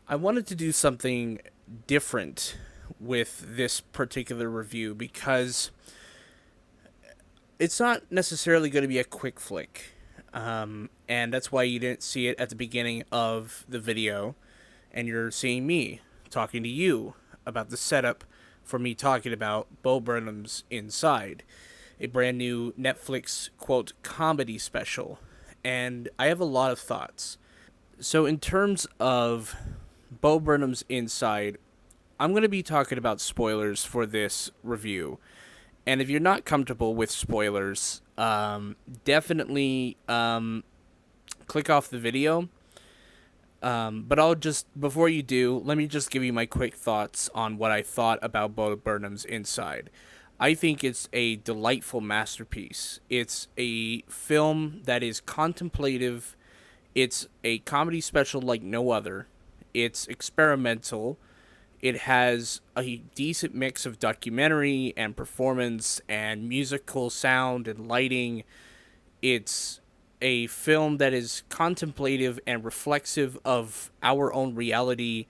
I wanted to do something different with this particular review because it's not necessarily going to be a quick flick. And that's why you didn't see it at the beginning of the video, and you're seeing me talking to you about the setup for me talking about Bo Burnham's Inside, a brand new Netflix, quote, comedy special. And I have a lot of thoughts. So, in terms of Bo Burnham's Inside, I'm going to be talking about spoilers for this review. And if you're not comfortable with spoilers, definitely click off the video. But I'll just, before you do, let me just give you my quick thoughts on what I thought about Bo Burnham's Inside. I think it's a delightful masterpiece. It's a film that is contemplative. It's a comedy special like no other. It's experimental. It has a decent mix of documentary and performance and musical sound and lighting. It's a film that is contemplative and reflexive of our own reality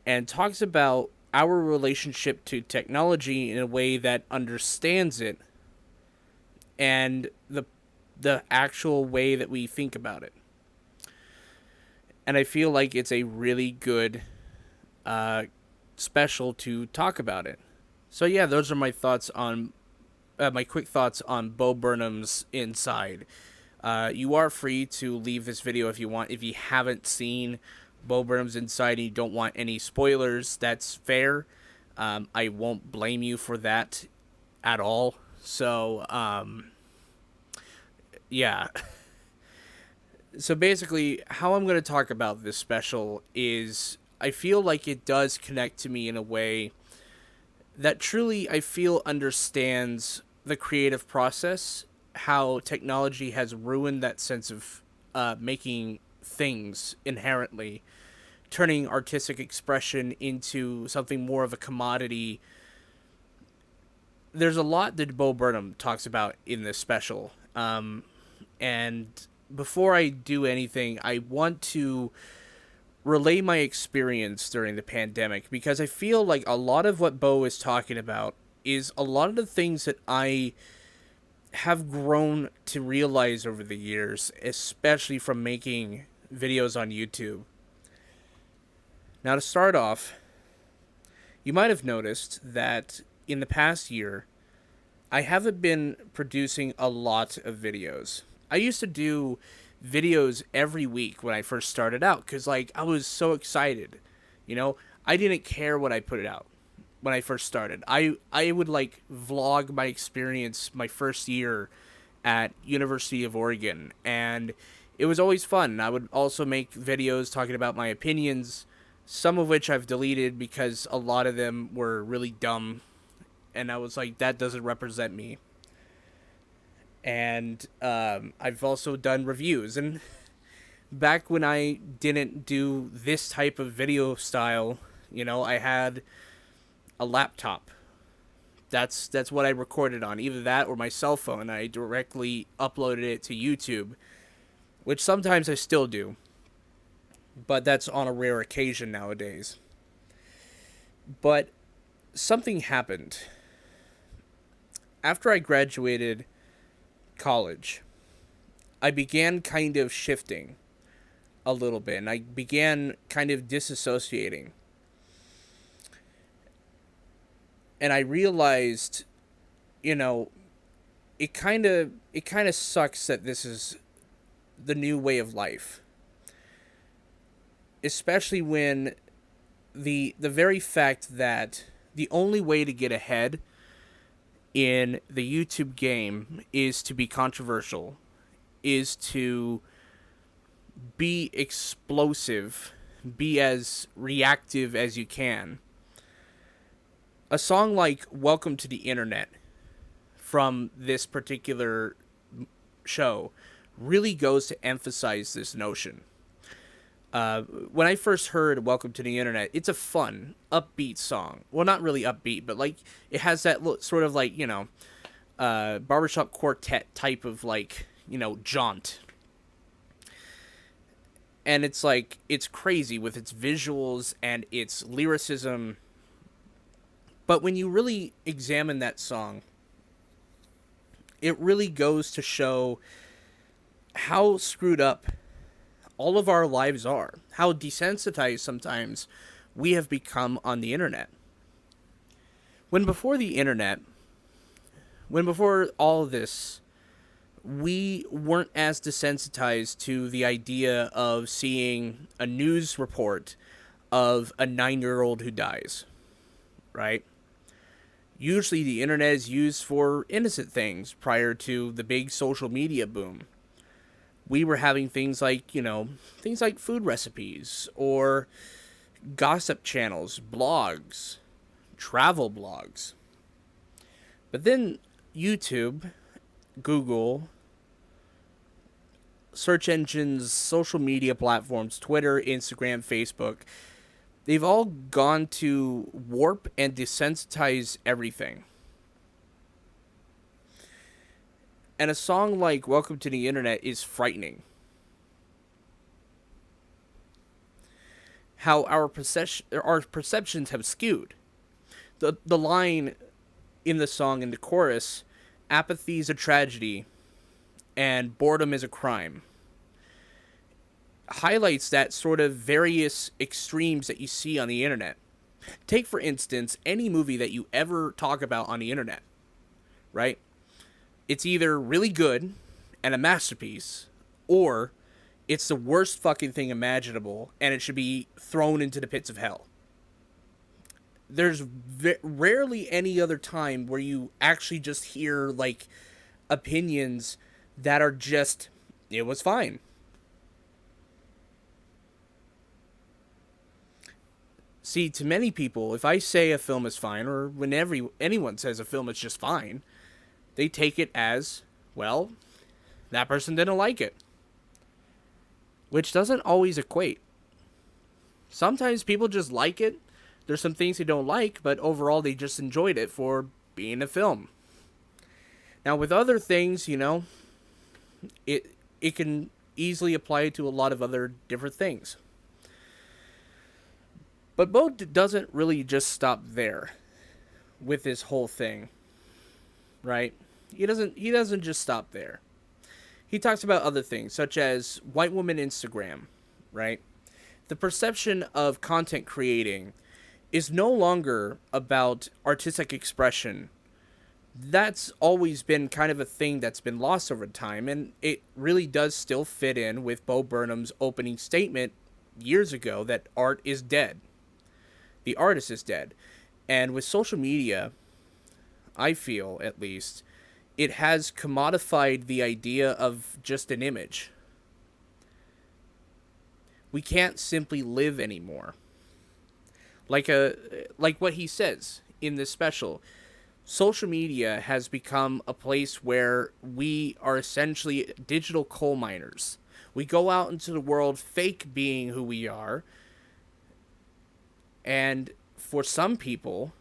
and talks about our relationship to technology in a way that understands it and the actual way that we think about it. And I feel like it's a really good special to talk about it. So yeah, those are my thoughts on my quick thoughts on Bo Burnham's Inside. You are free to leave this video if you want. If you haven't seen Bo Burnham's Inside and you don't want any spoilers, that's fair. I won't blame you for that at all. So, yeah. So basically, how I'm going to talk about this special is I feel like it does connect to me in a way that truly I feel understands the creative process, how technology has ruined that sense of making things inherently, turning artistic expression into something more of a commodity. There's a lot that Bo Burnham talks about in this special. And before I do anything, I want to relay my experience during the pandemic because I feel like a lot of what Bo is talking about is a lot of the things that I have grown to realize over the years, especially from making videos on YouTube. Now, to start off, you might have noticed that in the past year, I haven't been producing a lot of videos. I used to do videos every week when I first started out because, like, I was so excited. You know, I didn't care what I put out when I first started. I would, like, vlog my experience my first year at University of Oregon, and it was always fun. I would also make videos talking about my opinions, some of which I've deleted because a lot of them were really dumb, and I was like, that doesn't represent me. And I've also done reviews, and back when I didn't do this type of video style, you know, I had a laptop. That's what I recorded on, either that or my cell phone. I directly uploaded it to YouTube, which sometimes I still do, but that's on a rare occasion nowadays. But something happened after I graduated college. I began kind of shifting a little bit, and I began kind of disassociating. And I realized, you know, it kind of sucks that this is the new way of life. Especially when the very fact that the only way to get ahead in the YouTube game is to be controversial, is to be explosive, be as reactive as you can. A song like Welcome to the Internet from this particular show really goes to emphasize this notion. When I first heard Welcome to the Internet, it's a fun, upbeat song. Well, not really upbeat, but like it has that sort of like, you know, barbershop quartet type of like, you know, jaunt. And it's like, it's crazy with its visuals and its lyricism. But when you really examine that song, it really goes to show how screwed up all of our lives are, how desensitized sometimes we have become on the internet. When before the internet, when before all of this, we weren't as desensitized to the idea of seeing a news report of a 9-year-old who dies, right? Usually the internet is used for innocent things prior to the big social media boom. We were having things like, things like food recipes or gossip channels, blogs, travel blogs. But then YouTube, Google, search engines, social media platforms, Twitter, Instagram, Facebook, they've all gone to warp and desensitize everything. And a song like Welcome to the Internet is frightening. How our perceptions have skewed. The line in the song in the chorus, apathy is a tragedy and boredom is a crime, highlights that sort of various extremes that you see on the internet. Take, for instance, any movie that you ever talk about on the internet, right? It's either really good and a masterpiece, or it's the worst fucking thing imaginable and it should be thrown into the pits of hell. There's rarely any other time where you actually just hear, like, opinions that are just, it was fine. See, to many people, if I say a film is fine, or whenever anyone says a film is just fine, they take it as, well, that person didn't like it. Which doesn't always equate. Sometimes people just like it. There's some things they don't like, but overall they just enjoyed it for being a film. Now, with other things, it can easily apply to a lot of other different things. But Bo doesn't really just stop there with this whole thing, right? He doesn't just stop there. He talks about other things, such as white woman Instagram, right? The perception of content creating is no longer about artistic expression. That's always been kind of a thing that's been lost over time, and it really does still fit in with Bo Burnham's opening statement years ago that art is dead. The artist is dead. And with social media, I feel, at least, it has commodified the idea of just an image. We can't simply live anymore. Like what he says in this special, social media has become a place where we are essentially digital coal miners. We go out into the world fake being who we are, and for some people,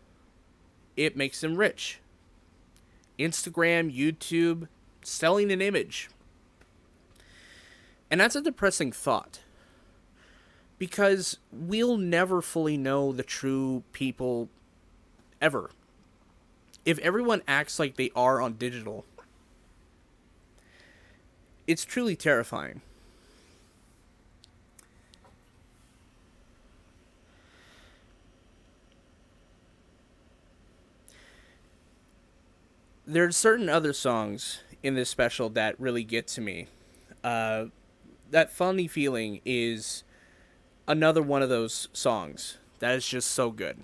it makes them rich. Instagram, YouTube, selling an image. And that's a depressing thought. Because we'll never fully know the true people ever. If everyone acts like they are on digital, it's truly terrifying. There's certain other songs in this special that really get to me. That Funny Feeling is another one of those songs that is just so good.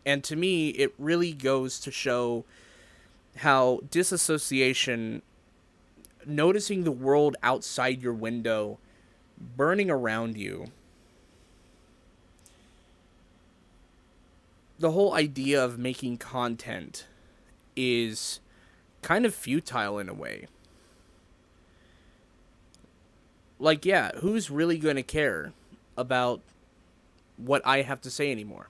And to me, it really goes to show how disassociation, noticing the world outside your window, burning around you, the whole idea of making content is kind of futile in a way. Like, yeah, who's really going to care about what I have to say anymore?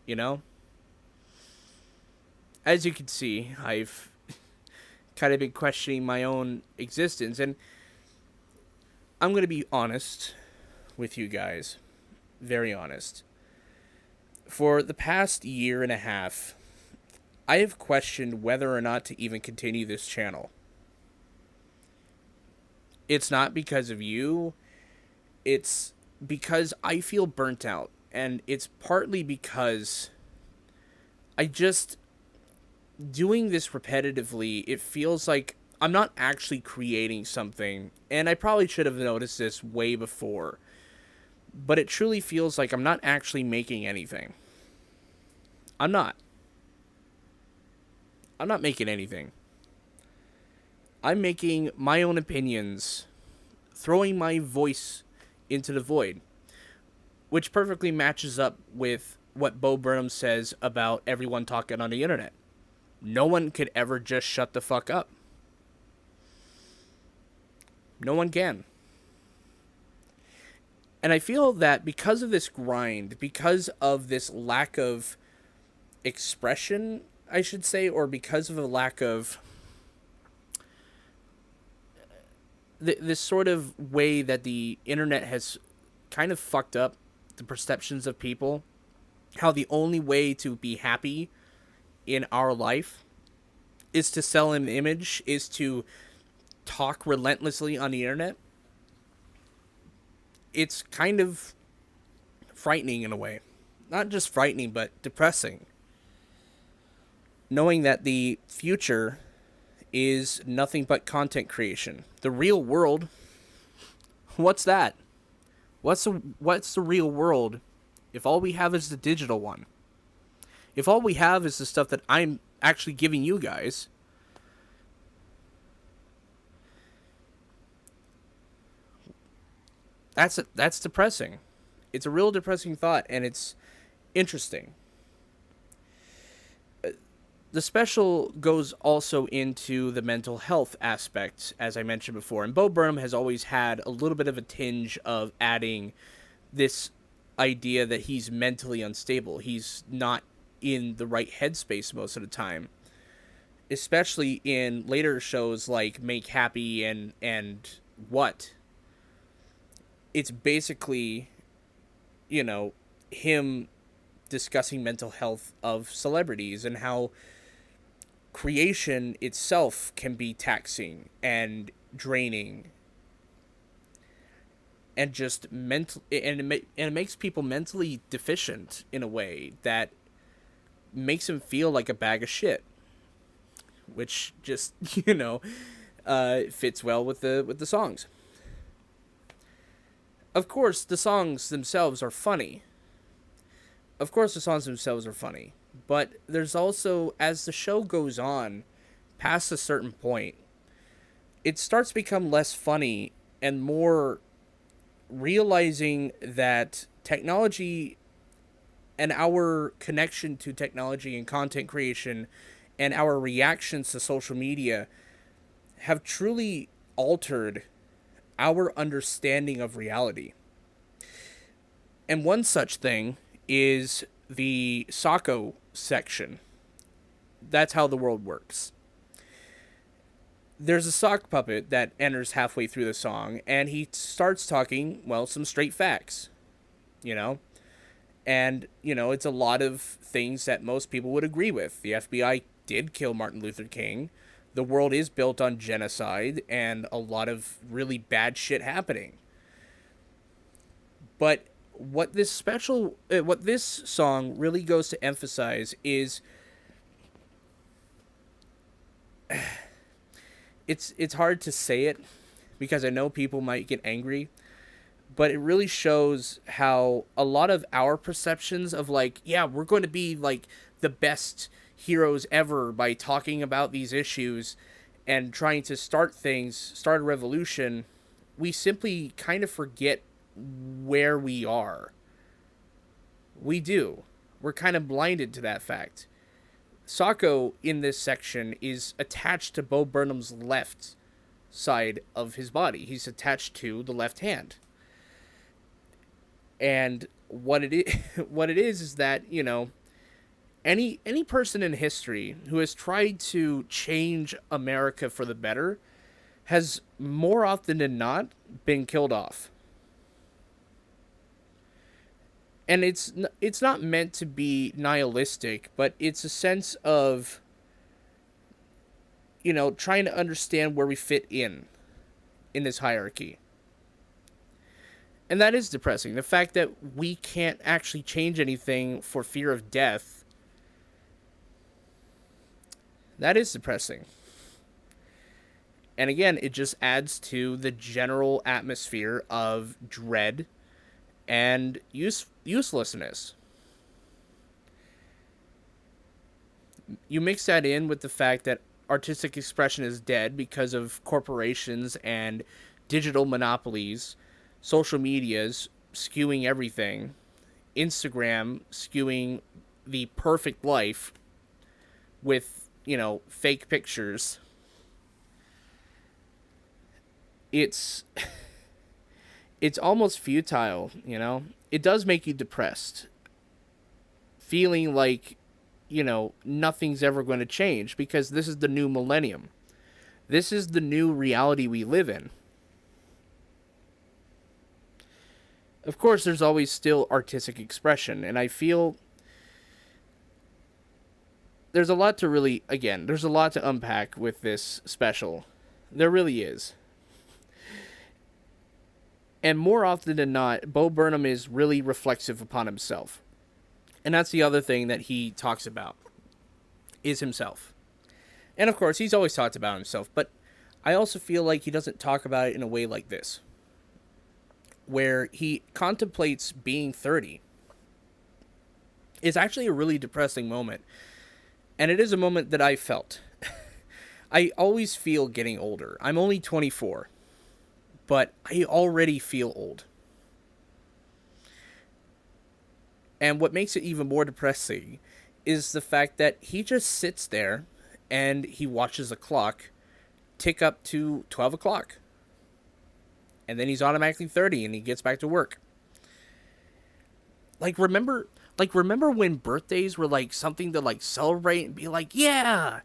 You know? As you can see, I've kind of been questioning my own existence, and I'm going to be honest with you guys. Very honest. For the past year and a half, I have questioned whether or not to even continue this channel. It's not because of you. It's because I feel burnt out. And it's partly because I just, doing this repetitively, it feels like I'm not actually creating something. And I probably should have noticed this way before. But it truly feels like I'm not actually making anything. I'm not. I'm not making anything. I'm making my own opinions, throwing my voice into the void, which perfectly matches up with what Bo Burnham says about everyone talking on the internet. No one could ever just shut the fuck up. No one can. And I feel that because of this grind, because of this lack of expression, I should say, or because of a lack of this sort of way that the internet has kind of fucked up the perceptions of people, how the only way to be happy in our life is to sell an image, is to talk relentlessly on the internet. It's kind of frightening in a way. Not just frightening, but depressing. Knowing that the future is nothing but content creation. The real world, what's that? What's the real world if all we have is the digital one? If all we have is the stuff that I'm actually giving you guys, that's depressing. It's a real depressing thought, and it's interesting. The special goes also into the mental health aspect, as I mentioned before. And Bo Burnham has always had a little bit of a tinge of adding this idea that he's mentally unstable. He's not in the right headspace most of the time. Especially in later shows like Make Happy and What. It's basically, him discussing mental health of celebrities and how creation itself can be taxing and draining and just it makes people mentally deficient in a way that makes them feel like a bag of shit, which just fits well with the songs. Of course the songs themselves are funny. But there's also, as the show goes on, past a certain point, it starts to become less funny and more realizing that technology and our connection to technology and content creation and our reactions to social media have truly altered our understanding of reality. And one such thing is the Sako section. That's how the world works. There's a sock puppet that enters halfway through the song, and he starts talking, some straight facts, And, it's a lot of things that most people would agree with. The FBI did kill Martin Luther King. The world is built on genocide and a lot of really bad shit happening. But what this song really goes to emphasize is it's hard to say it because I know people might get angry, but it really shows how a lot of our perceptions of we're going to be the best heroes ever by talking about these issues and trying to start a revolution, we simply kind of forget where we are. We do. We're kind of blinded to that fact. Sako in this section is attached to Bo Burnham's left side of his body. He's attached to the left hand. And what it is that, any person in history who has tried to change America for the better has more often than not been killed off. And it's not meant to be nihilistic, but it's a sense of, trying to understand where we fit in this hierarchy. And that is depressing. The fact that we can't actually change anything for fear of death, that is depressing. And again, it just adds to the general atmosphere of dread and uselessness. You mix that in with the fact that artistic expression is dead because of corporations and digital monopolies, social medias skewing everything, Instagram skewing the perfect life with, fake pictures. It's it's almost futile. It does make you depressed. Feeling like, nothing's ever going to change because this is the new millennium. This is the new reality we live in. Of course, there's always still artistic expression, and I feel there's a lot to unpack with this special. There really is. And more often than not, Bo Burnham is really reflexive upon himself. And that's the other thing that he talks about, is himself. And of course, he's always talked about himself, but I also feel like he doesn't talk about it in a way like this, where he contemplates being 30. It's actually a really depressing moment. And it is a moment that I felt. I always feel getting older. I'm only 24. But I already feel old. And what makes it even more depressing is the fact that he just sits there and he watches the clock tick up to 12 o'clock. And then he's automatically 30 and he gets back to work. Remember when birthdays were something to celebrate and be yeah,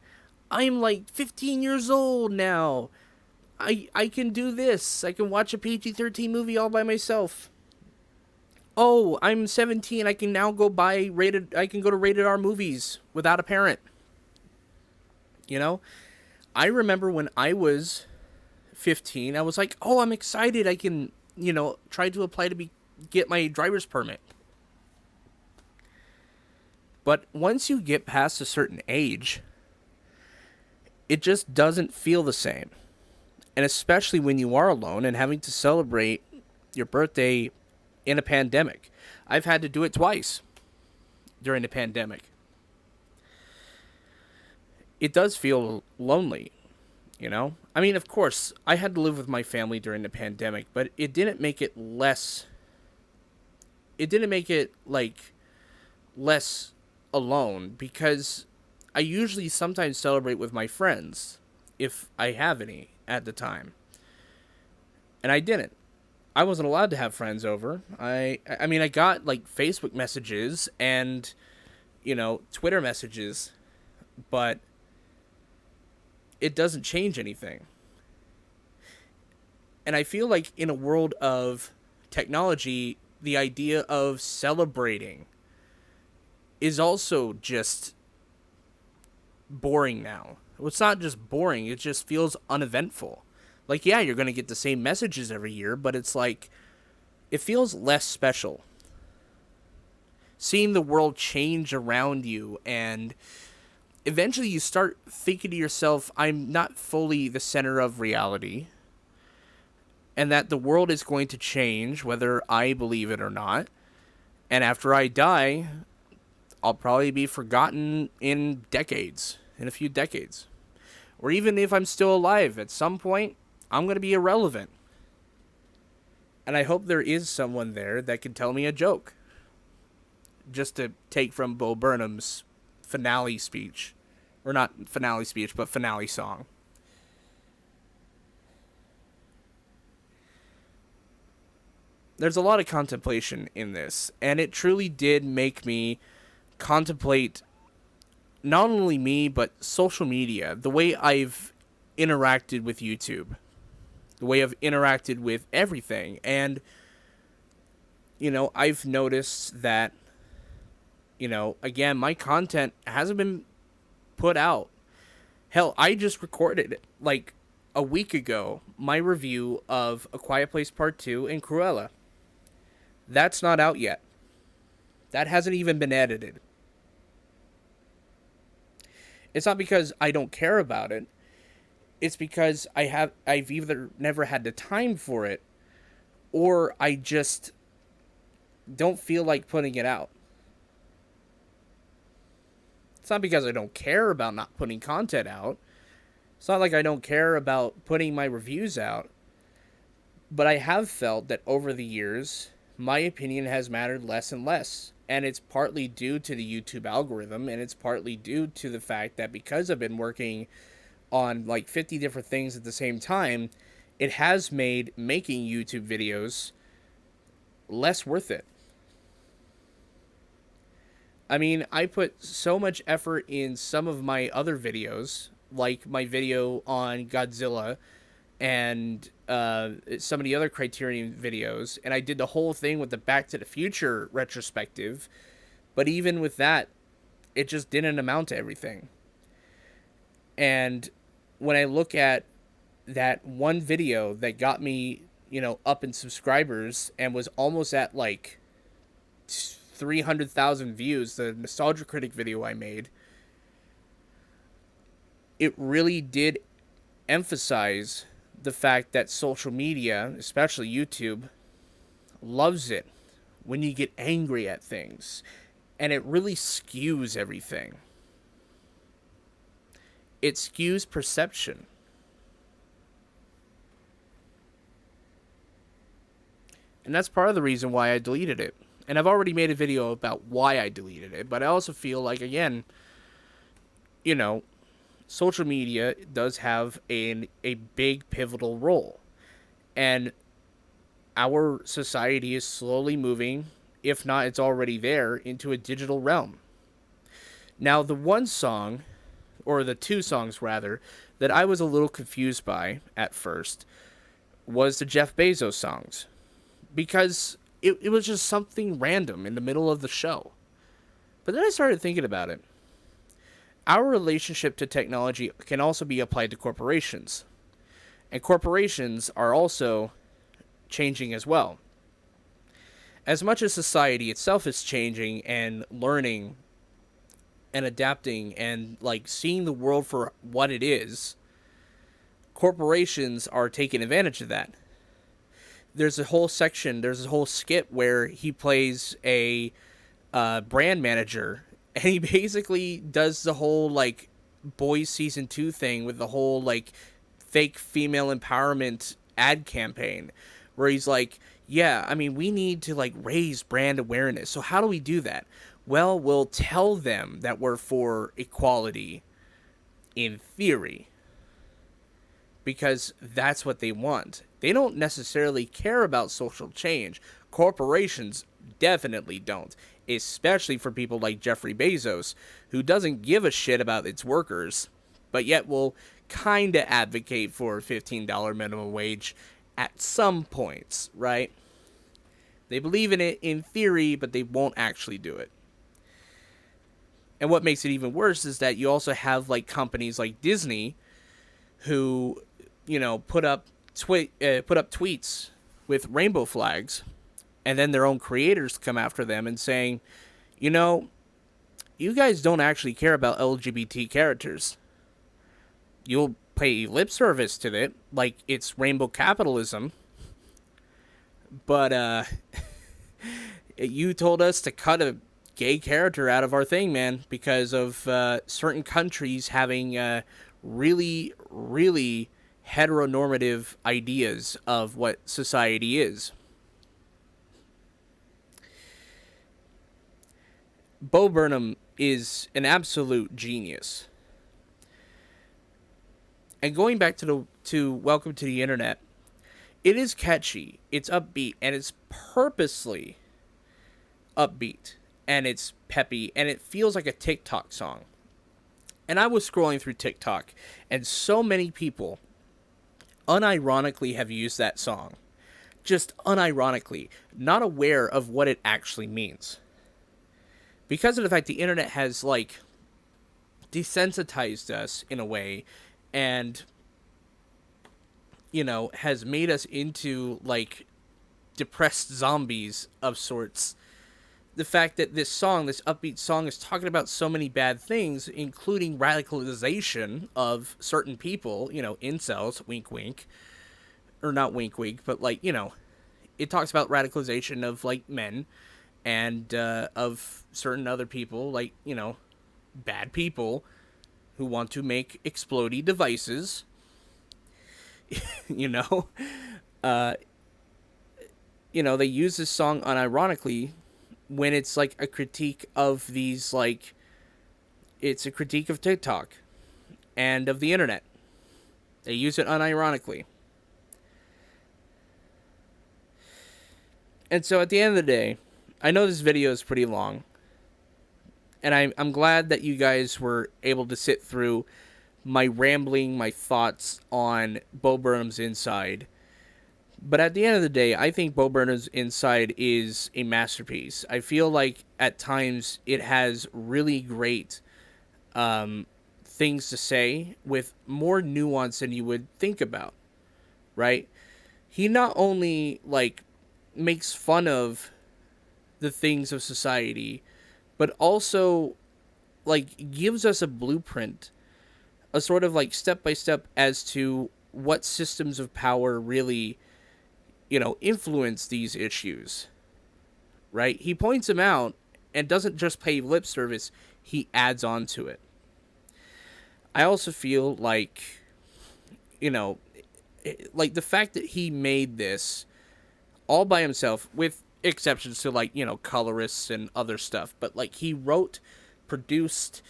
I'm 15 years old now. I can do this. I can watch a PG-13 movie all by myself. Oh, I'm 17. I can now go I can go to rated R movies without a parent. I remember when I was 15, I was oh, I'm excited. I can, try to apply to get my driver's permit. But once you get past a certain age, it just doesn't feel the same. And especially when you are alone and having to celebrate your birthday in a pandemic. I've had to do it twice during the pandemic. It does feel lonely, I mean, of course, I had to live with my family during the pandemic, but it didn't make it less... It didn't make it, less alone, because I usually sometimes celebrate with my friends, if I have any at the time. And I didn't. I wasn't allowed to have friends over. I mean, I got Facebook messages and, Twitter messages, but it doesn't change anything. And I feel like in a world of technology, the idea of celebrating is also just boring now. Well, it's not just boring, it just feels uneventful. Yeah, you're going to get the same messages every year, but it's it feels less special. Seeing the world change around you, and eventually you start thinking to yourself, I'm not fully the center of reality, and that the world is going to change whether I believe it or not. And after I die, I'll probably be forgotten in a few decades. Or even if I'm still alive, at some point, I'm going to be irrelevant. And I hope there is someone there that can tell me a joke. Just to take from Bo Burnham's finale speech. Or not finale speech, but finale song. There's a lot of contemplation in this, and it truly did make me contemplate not only me, but social media, the way I've interacted with YouTube. the way I've interacted with everything. And, I've noticed that, again, my content hasn't been put out. Hell, I just recorded, like, a week ago, my review of A Quiet Place Part 2 and Cruella. That's not out yet. That hasn't even been edited. It's not because I don't care about it. It's because I've either never had the time for it, or I just don't feel like putting it out. It's not because I don't care about not putting content out. It's not like I don't care about putting my reviews out. But I have felt that over the years, my opinion has mattered less and less. And it's partly due to the YouTube algorithm, and it's partly due to the fact that because I've been working on like 50 different things at the same time, it has made making YouTube videos less worth it. I mean, I put so much effort in some of my other videos, like my video on Godzilla and some of the other Criterion videos, and I did the whole thing with the Back to the Future retrospective, but even with that, it just didn't amount to everything. And when I look at that one video that got me, up in subscribers and was almost at like 300,000 views, the Nostalgia Critic video I made, it really did emphasize the fact that social media, especially YouTube, loves it when you get angry at things. And it really skews everything. It skews perception. And that's part of the reason why I deleted it. And I've already made a video about why I deleted it. But I also feel like, again, social media does have a big pivotal role. And our society is slowly moving, if not it's already there, into a digital realm. Now, the one song, or the two songs rather, that I was a little confused by at first was the Jeff Bezos songs. Because it was just something random in the middle of the show. But then I started thinking about it. Our relationship to technology can also be applied to corporations. And corporations are also changing as well. As much as society itself is changing and learning and adapting and like seeing the world for what it is, corporations are taking advantage of that. There's a whole skit where he plays a brand manager, and he basically does the whole like Boys season 2 thing with the whole like fake female empowerment ad campaign, where he's like, yeah, I mean, we need to like raise brand awareness. So how do we do that? Well, we'll tell them that we're for equality in theory, because that's what they want. They don't necessarily care about social change. Corporations definitely don't, especially for people like Jeffrey Bezos, who doesn't give a shit about its workers, but yet will kind of advocate for a $15 minimum wage at some points, right? They believe in it in theory, but they won't actually do it. And what makes it even worse is that you also have like companies like Disney who, put up tweets with rainbow flags, and then their own creators come after them and saying, you guys don't actually care about LGBT characters. You'll pay lip service to it, like it's rainbow capitalism, but you told us to cut a gay character out of our thing, man, because of certain countries having really, really heteronormative ideas of what society is. Bo Burnham is an absolute genius. And going back to Welcome to the Internet, it is catchy, it's upbeat, and it's purposely upbeat, and it's peppy, and it feels like a TikTok song. And I was scrolling through TikTok, and so many people unironically have used that song. Just unironically, not aware of what it actually means. Because of the fact the internet has, like, desensitized us in a way, and, has made us into, like, depressed zombies of sorts. The fact that this upbeat song, is talking about so many bad things, including radicalization of certain people, incels, wink wink, or not wink wink, but, like, it talks about radicalization of, like, men, and of certain other people, like, bad people who want to make explodey devices. you know uh they use this song unironically, when it's like a critique of these, like, it's a critique of TikTok and of the internet. They use it unironically. And so at the end of the day, I know this video is pretty long, and I'm glad that you guys were able to sit through my rambling, my thoughts on Bo Burnham's Inside. But at the end of the day, I think Bo Burnham's Inside is a masterpiece. I feel like at times it has really great things to say with more nuance than you would think about, right? He not only, like, makes fun of the things of society, but also, like, gives us a blueprint, a sort of, like, step-by-step as to what systems of power really, influence these issues, right? He points them out and doesn't just pay lip service, he adds on to it. I also feel like, like, the fact that he made this all by himself, with exceptions to, like, colorists and other stuff, but, like, he wrote, produced,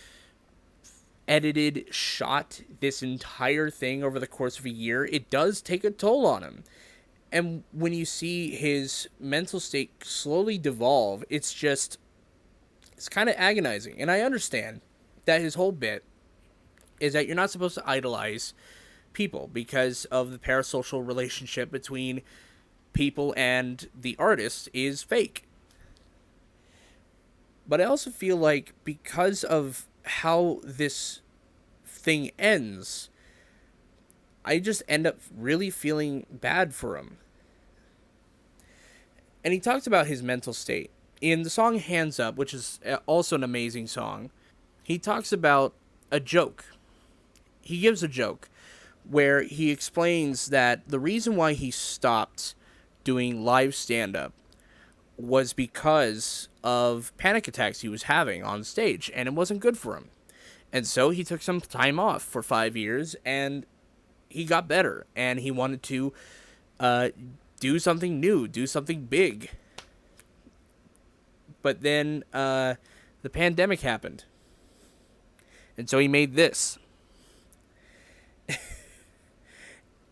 edited, shot this entire thing over the course of a year, it does take a toll on him. And when you see his mental state slowly devolve, it's kind of agonizing. And I understand that his whole bit is that you're not supposed to idolize people because of the parasocial relationship between people and the artist is fake. But I also feel like because of how this thing ends, I just end up really feeling bad for him. And he talks about his mental state. In the song Hands Up, which is also an amazing song, he talks about a joke. He gives a joke where he explains that the reason why he stopped doing live stand-up was because of panic attacks he was having on stage, and it wasn't good for him. And so he took some time off for 5 years, and he got better, and he wanted to do something new, do something big. But then the pandemic happened, and so he made this.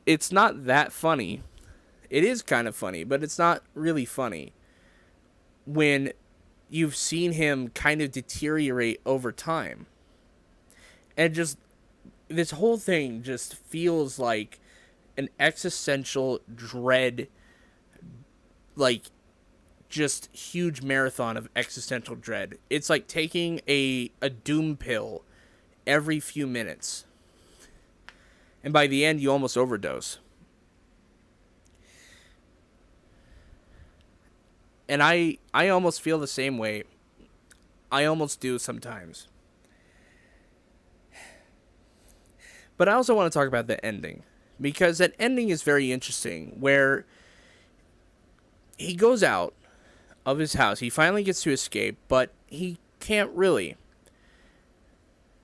It's not that funny. It is kind of funny, but it's not really funny when you've seen him kind of deteriorate over time. And just, this whole thing just feels like an existential dread, like, just huge marathon of existential dread. It's like taking a doom pill every few minutes. And by the end, you almost overdose. And I almost feel the same way. I almost do sometimes. But I also want to talk about the ending, because that ending is very interesting, where he goes out of his house. He finally gets to escape, but he can't really.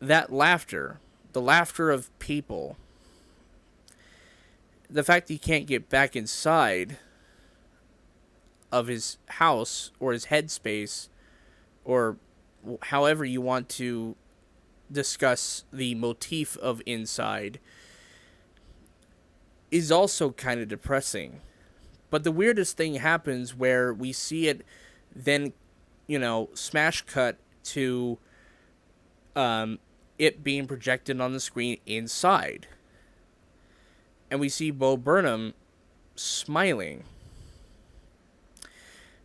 That laughter, the laughter of people, the fact that he can't get back inside of his house or his headspace, or however you want to discuss the motif of Inside, is also kind of depressing. But the weirdest thing happens where we see it then, smash cut to it being projected on the screen inside. and we see Bo Burnham smiling,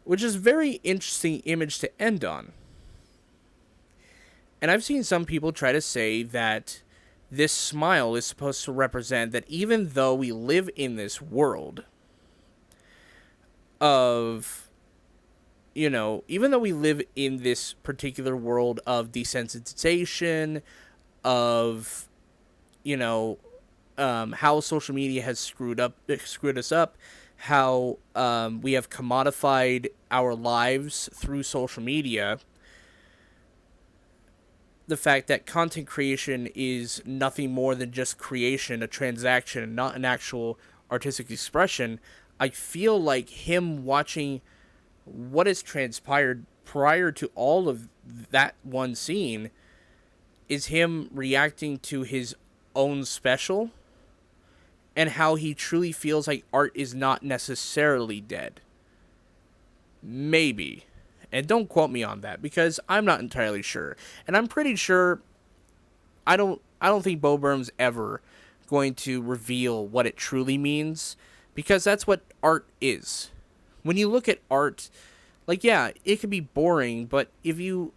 which is a very interesting image to end on. And I've seen some people try to say that this smile is supposed to represent that even though we live in this world of, even though we live in this particular world of desensitization, of, how social media has screwed us up, how we have commodified our lives through social media, the fact that content creation is nothing more than just creation, a transaction, not an actual artistic expression, I feel like him watching what has transpired prior to all of that one scene is him reacting to his own special and how he truly feels like art is not necessarily dead. Maybe. And don't quote me on that because I'm not entirely sure. And I'm pretty sure I don't think Bo Burnham's ever going to reveal what it truly means, because that's what art is. When you look at art, like, yeah, it can be boring, but if you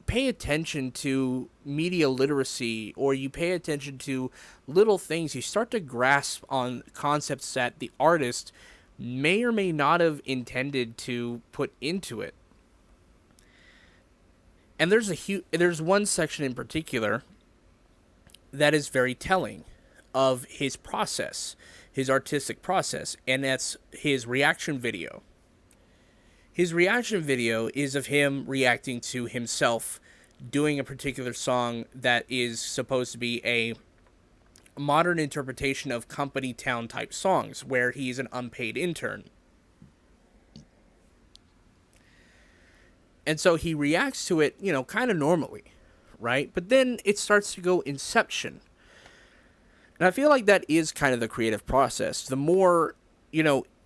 pay attention to media literacy or you pay attention to little things, you start to grasp on concepts that the artist may or may not have intended to put into it. And there's one section in particular that is very telling of his process, his artistic process, and that's his reaction video. His reaction video is of him reacting to himself doing a particular song that is supposed to be a modern interpretation of company town type songs where he's an unpaid intern. And so he reacts to it, kind of normally, right? But then it starts to go Inception. And I feel like that is kind of the creative process. The more,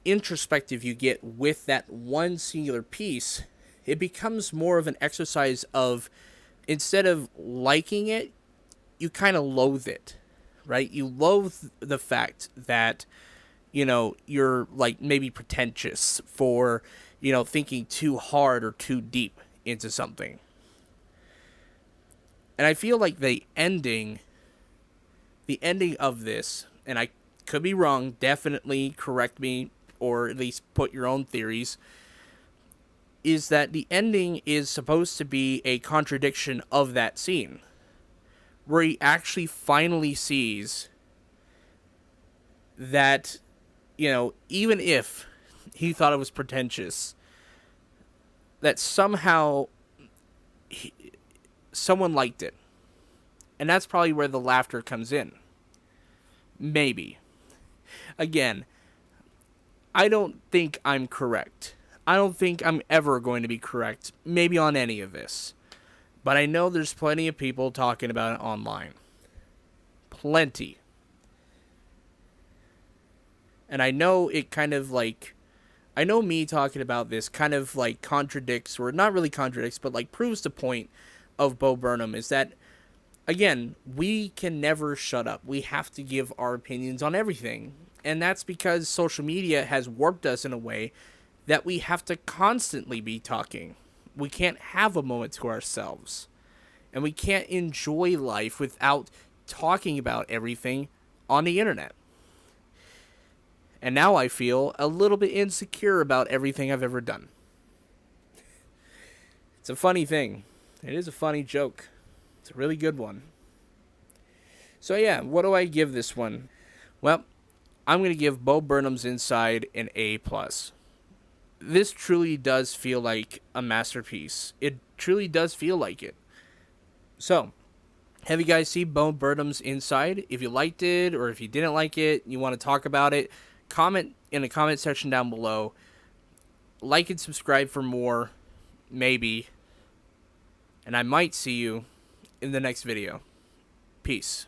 introspective you get with that one singular piece, it becomes more of an exercise of, instead of liking it, you kind of loathe it, right? You loathe the fact that, you're like maybe pretentious for, thinking too hard or too deep into something. And I feel like the ending of this, and I could be wrong, definitely correct me or at least put your own theories, is that the ending is supposed to be a contradiction of that scene, where he actually finally sees that, even if he thought it was pretentious, that somehow someone liked it. And that's probably where the laughter comes in. Maybe. Again, I don't think I'm correct. I don't think I'm ever going to be correct, maybe on any of this. But I know there's plenty of people talking about it online. Plenty. And I know it kind of like, I know me talking about this kind of like contradicts, or not really contradicts, but like proves the point of Bo Burnham, is that, again, we can never shut up. We have to give our opinions on everything. And that's because social media has warped us in a way that we have to constantly be talking. We can't have a moment to ourselves. And we can't enjoy life without talking about everything on the internet. And now I feel a little bit insecure about everything I've ever done. It's a funny thing. It is a funny joke. It's a really good one. So yeah, what do I give this one? Well, I'm going to give Bo Burnham's Inside an A+. This truly does feel like a masterpiece. It truly does feel like it. So, have you guys seen Bo Burnham's Inside? If you liked it, or if you didn't like it, you want to talk about it, comment in the comment section down below. Like and subscribe for more, maybe. And I might see you in the next video. Peace.